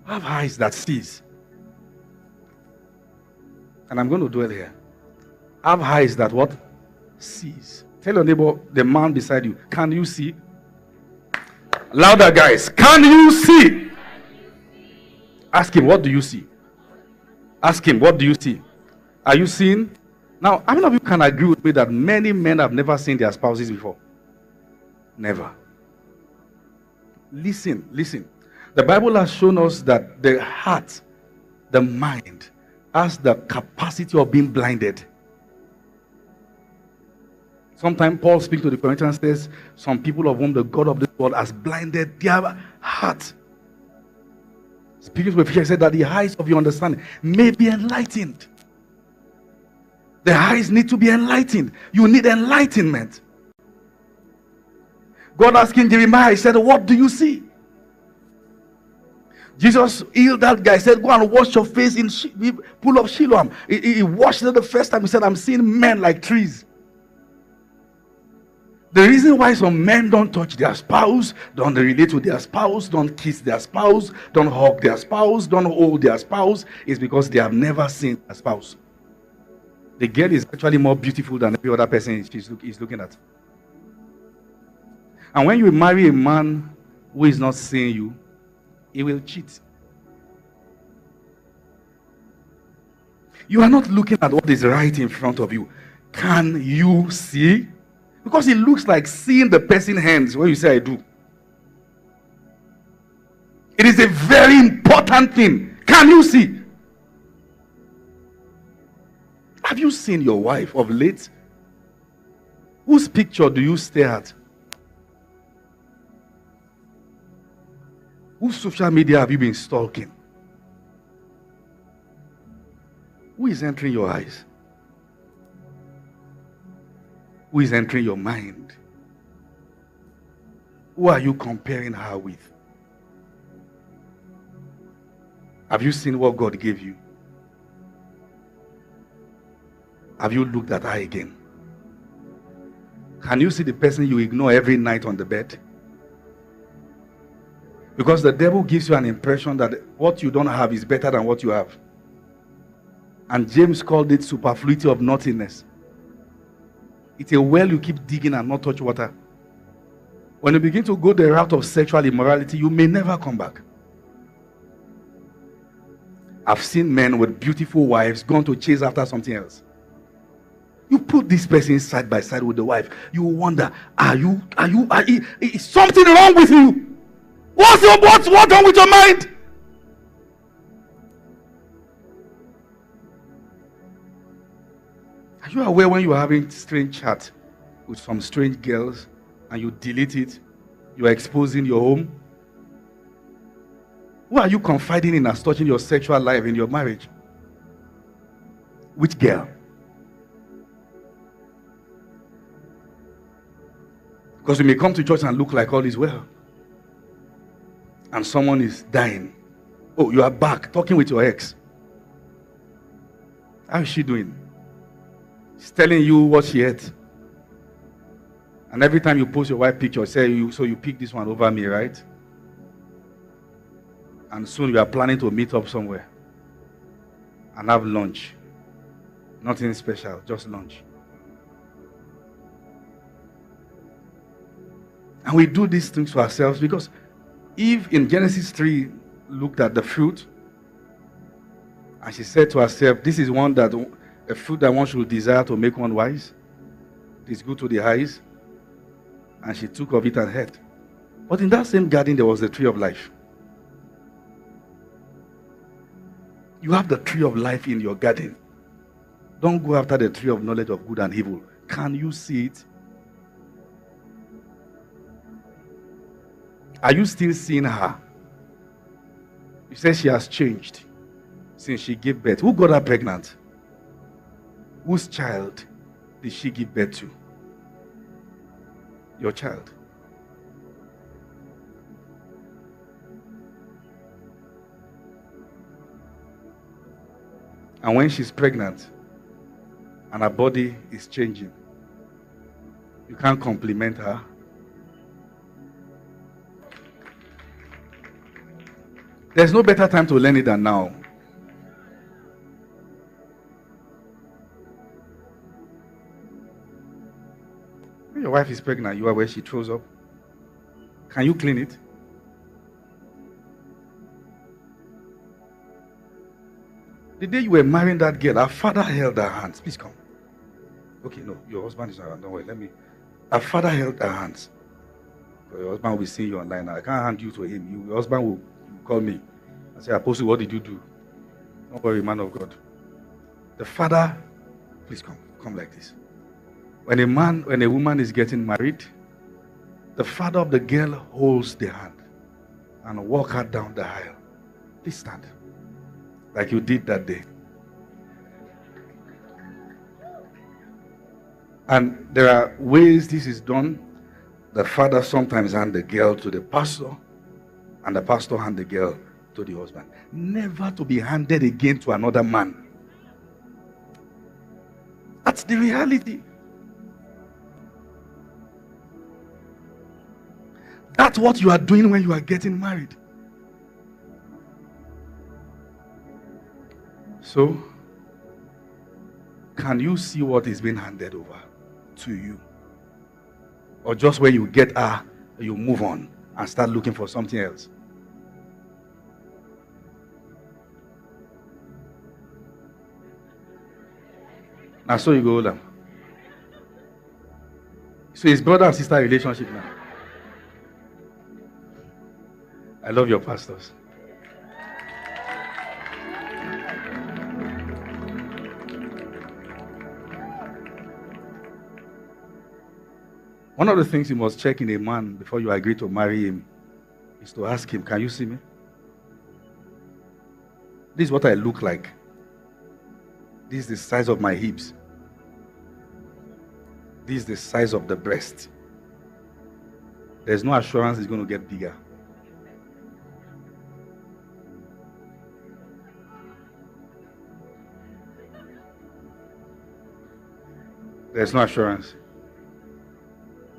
Have eyes that sees. And I'm going to dwell here. Have eyes that what? Sees. Tell your neighbor, the man beside you, can you see? Louder, guys. Can you see? Ask him, what do you see? Ask him, what do you see? Are you seeing? Now, how many of you can agree with me that many men have never seen their spouses before? Never. Listen. The Bible has shown us that the heart, the mind, has the capacity of being blinded. Sometimes Paul speaks to the Corinthians, says, some people of whom the God of this world has blinded their heart. Speaking to Ephesians, said that the eyes of your understanding may be enlightened. The eyes need to be enlightened. You need enlightenment. God asking Jeremiah, he said, what do you see? Jesus healed that guy. He said, go and wash your face in pool of Siloam. He washed it the first time. He said, I'm seeing men like trees. The reason why some men don't touch their spouse, don't relate to their spouse, don't kiss their spouse, don't hug their spouse, don't hold their spouse, is because they have never seen a spouse. The girl is actually more beautiful than every other person he's looking at. And when you marry a man who is not seeing you, he will cheat. You are not looking at what is right in front of you. Can you see? Because it looks like seeing the person's hands when you say I do. It is a very important thing. Can you see? Have you seen your wife of late? Whose picture do you stare at? Whose social media have you been stalking? Who is entering your eyes? Who is entering your mind? Who are you comparing her with? Have you seen what God gave you? Have you looked at her again? Can you see the person you ignore every night on the bed? Because the devil gives you an impression that what you don't have is better than what you have. And James called it superfluity of nothingness. It's a well you keep digging and not touch water. When you begin to go the route of sexual immorality, you may never come back. I've seen men with beautiful wives gone to chase after something else. You put this person side by side with the wife, you wonder, is something wrong with you? What's wrong with your mind? Are you aware when you are having strange chat with some strange girls and you delete it, you are exposing your home? Who are you confiding in as touching your sexual life in your marriage? Which girl? Because you may come to church and look like all is well. And someone is dying. Oh, you are back talking with your ex. How is she doing? She's telling you what she ate. And every time you post your wife picture, so you pick this one over me, right? And soon you are planning to meet up somewhere and have lunch. Nothing special, just lunch. And we do these things to ourselves because Eve in Genesis 3 looked at the fruit and she said to herself, this is a fruit that one should desire to make one wise. It is good to the eyes. And she took of it and ate. But in that same garden there was the tree of life. You have the tree of life in your garden. Don't go after the tree of knowledge of good and evil. Can you see it? Are you still seeing her? You say she has changed since she gave birth. Who got her pregnant? Whose child did she give birth to? Your child. And when she's pregnant and her body is changing, you can't compliment her. There's no better time to learn it than now. When your wife is pregnant, you are where she throws up. Can you clean it? The day you were marrying that girl, her father held her hands. Please come. Okay, no, your husband is around. Don't worry, Her father held her hands. Your husband will be seeing you online now. I can't hand you to him. Your husband will call me and say, Apostle, what did you do? Don't worry, man of God. The father, please come like this. When a woman is getting married, the father of the girl holds the hand and walk her down the aisle. Please stand. Like you did that day. And there are ways this is done. The father sometimes hands the girl to the pastor, and the pastor hands the girl to the husband. Never to be handed again to another man. That's the reality. That's what you are doing when you are getting married. So, can you see what is being handed over to you? Or just when you get her, you move on and start looking for something else? Now, so you go older. So it's brother and sister relationship now. I love your pastors. One of the things you must check in a man before you agree to marry him is to ask him, can you see me? This is what I look like. This is the size of my hips. This is the size of the breast. There's no assurance it's going to get bigger. There's no assurance.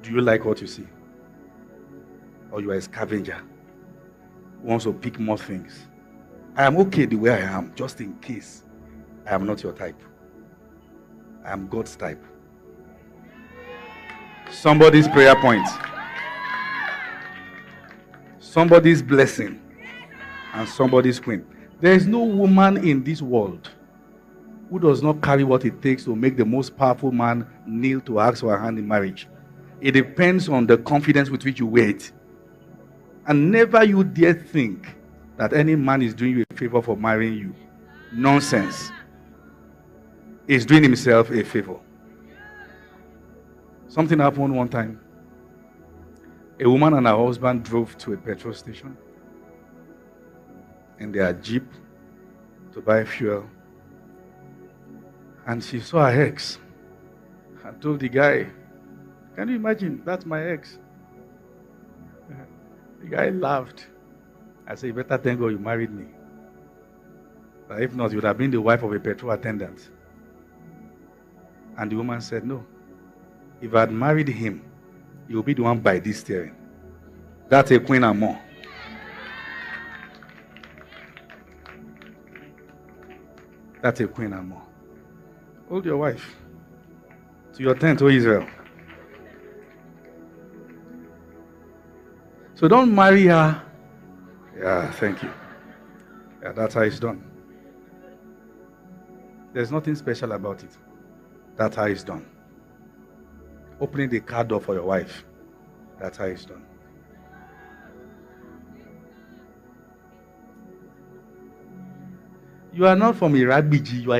Do you like what you see? Or you are a scavenger who wants to pick more things? I am okay the way I am, just in case I am not your type. I am God's type. Somebody's prayer point. Somebody's blessing. And somebody's queen. There is no woman in this world who does not carry what it takes to make the most powerful man kneel to ask for a hand in marriage. It depends on the confidence with which you wear it. And never you dare think that any man is doing you a favor for marrying you. Nonsense. He's doing himself a favor. Something happened one time. A woman and her husband drove to a petrol station in their Jeep to buy fuel. And she saw her ex and told the guy, can you imagine? That's my ex. The guy laughed. I said, you better thank God you married me. But if not, you would have been the wife of a petrol attendant. And the woman said, no. If I had married him, he would be the one by this steering. That's a queen and more. That's a queen and more. Hold your wife to your tent, O Israel. So don't marry her. Yeah, thank you. Yeah, that's how it's done. There's nothing special about it. That's how it's done. Opening the car door for your wife. That's how it's done. You are not from Irabiji. You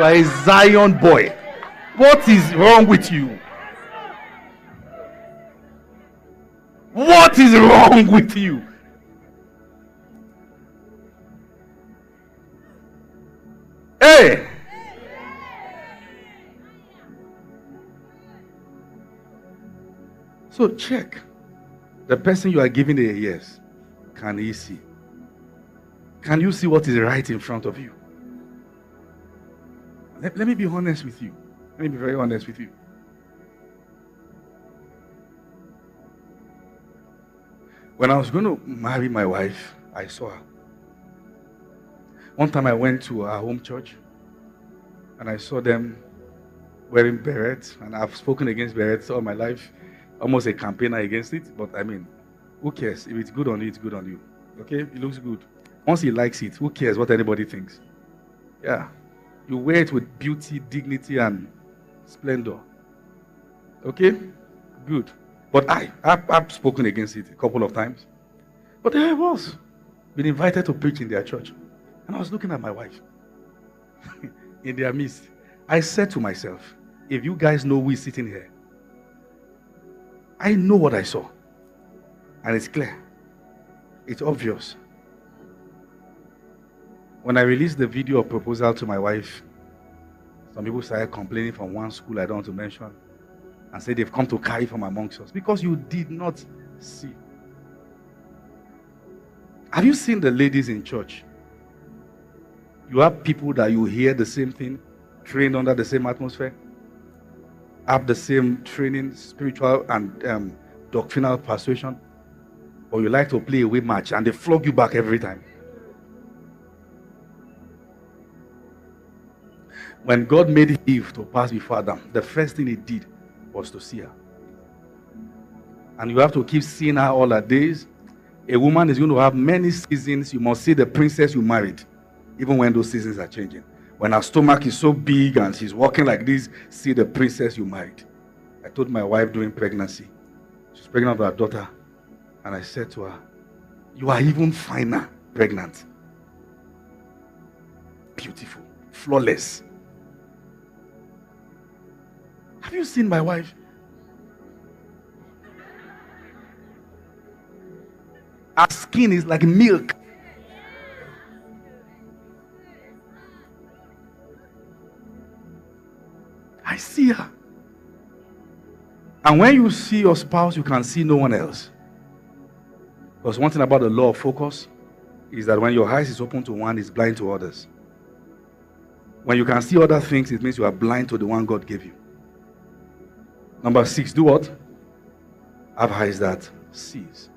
are a Zion boy. What is wrong with you? What is wrong with you? Hey! So check. The person you are giving a yes, can he see? Can you see what is right in front of you? Let me be honest with you. Let me be very honest with you. When I was going to marry my wife, I saw her. One time I went to our home church and I saw them wearing berets, and I've spoken against berets all my life, almost a campaigner against it. But I mean, who cares? If it's good on you, it's good on you. Okay? It looks good. Once he likes it, who cares what anybody thinks? Yeah. You wear it with beauty, dignity, and splendor. Okay? Good. But I've spoken against it a couple of times. But there I was, been invited to preach in their church. And I was looking at my wife in their midst. I said to myself, if you guys know who is sitting here, I know what I saw. And it's clear. It's obvious. When I released the video of proposal to my wife, some people started complaining from one school I don't want to mention and said they've come to carry from amongst us because you did not see. Have you seen the ladies in church? You have people that you hear the same thing, trained under the same atmosphere, have the same training, spiritual and doctrinal persuasion, or you like to play a away match and they flog you back every time. When God made Eve to pass before Adam, the first thing he did was to see her. And you have to keep seeing her all her days. A woman is going to have many seasons. You must see the princess you married, even when those seasons are changing. When her stomach is so big and she's walking like this, see the princess you married. I told my wife during pregnancy, she's pregnant with her daughter, and I said to her, you are even finer pregnant. Beautiful, flawless. Have you seen my wife? Her skin is like milk. I see her. And when you see your spouse, you can see no one else. Because one thing about the law of focus is that when your eyes is open to one, it's blind to others. When you can see other things, it means you are blind to the one God gave you. Number 6, do what? Have eyes that sees.